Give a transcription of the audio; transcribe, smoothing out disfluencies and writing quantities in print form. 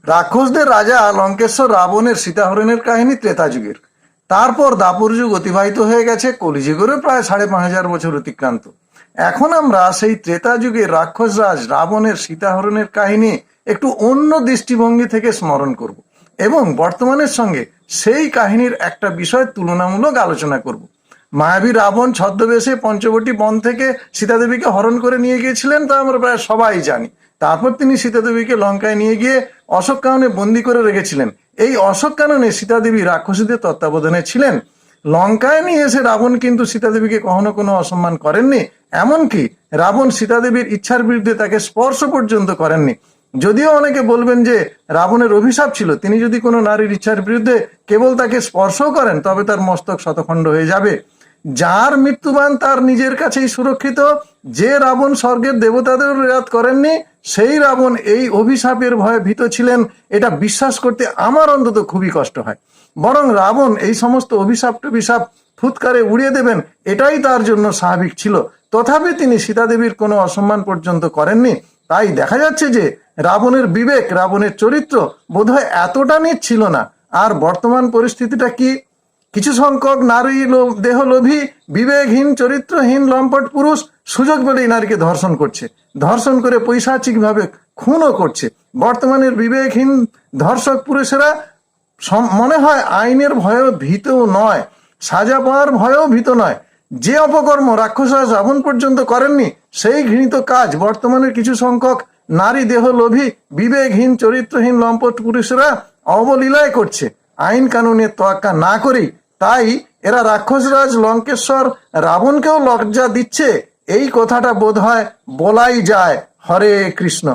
রাক্ষসদের রাজা লঙ্কেশ্বর রাবণের সীতাহরণের কাহিনী ত্রেতা যুগের। তারপর দাপর যুগ অতিবাহিত হয়ে গেছে, কলিযুগেরও প্রায় 5,500 বছর অতিক্রান্ত। এখন আমরা সেই ত্রেতা যুগের রাক্ষসরাজ রাবণের সীতাহরণের কাহিনী একটু অন্য দৃষ্টিভঙ্গি থেকে স্মরণ করব এবং বর্তমানের সঙ্গে সেই কাহিনীর একটা বিষয় তুলনামূলক আলোচনা করব। মায়াবী রাবণ ছদ্মবেশে পঞ্চবটী বন থেকে সীতাদেবীকে হরণ করে নিয়ে গিয়েছিলেন, তা আমরা প্রায় সবাই জানি। তারপর তিনি সীতাদেবীকে লঙ্কায় নিয়ে গিয়ে অশোক কাননে বন্দি করে রেখেছিলেন। এই অশোক কাননে সীতাদেবী রাক্ষসীদের তত্ত্বাবধানে ছিলেন। লঙ্কায় নিয়ে এসে রাবণ কিন্তু সীতাদেবীকে কখনো কোনো অসম্মান করেননি। এমনকি রাবণ সীতাদেবীর ইচ্ছার বিরুদ্ধে তাকে স্পর্শ পর্যন্ত করেননি। যদিও অনেকে বলবেন যে রাবণের অভিশাপ ছিল, তিনি যদি কোনো নারীর ইচ্ছার বিরুদ্ধে কেবল তাকে স্পর্শ করেন তবে তার মস্তক শতখণ্ড হয়ে যাবে। যার মৃত্যুবান তার নিজের কাছেই সুরক্ষিত, যে রাবণ স্বর্গের দেবতাদের রেয়াত করেননি, সেই রাবণ এই অভিশাপের ভয়ে ভীত ছিলেন, এটা বিশ্বাস করতে আমার অন্তত খুবই কষ্ট হয়। বরং রাবণ এই সমস্ত অভিশাপ টভিশাপ ফুৎকারে উড়িয়ে দেবেন, এটাই তার জন্য স্বাভাবিক ছিল। তথাপি তিনি সীতাদেবীর কোনো অসম্মান পর্যন্ত করেননি। তাই দেখা যাচ্ছে যে রাবণের বিবেক, রাবণের চরিত্র বোধহয় এতটা নীচ ছিল না। আর বর্তমান পরিস্থিতিটা কি? কিছু সংখ্যক নারী দেহলোভী, বিবেকহীন, চরিত্রহীন লম্পট পুরুষ সুযোগ পেলেই নারীকে ধর্ষণ করছে, ধর্ষণ করে পৈশাচিকভাবে খুনও করছে। বর্তমানের বিবেকহীন ধর্ষক পুরুষেরা মনে হয় আইনের ভয়েও ভীতও নয়, সাজা পাওয়ার ভয়েও ভীত নয়। যে অপকর্ম রাক্ষসরাজ রাবণ পর্যন্ত করেননি, সেই ঘৃণিত কাজ বর্তমানের কিছু সংখ্যক নারী দেহলোভী, বিবেকহীন, চরিত্রহীন লম্পট পুরুষেরা অবলীলায় করছে, আইন কানুনের তোয়াক্কা না করেই। তাই এরা রাক্ষসরাজ লঙ্কেশ্বর রাবণকেও লজ্জা দিচ্ছে, এই কথাটা বোধহয় বলাই যায়। হরে কৃষ্ণ।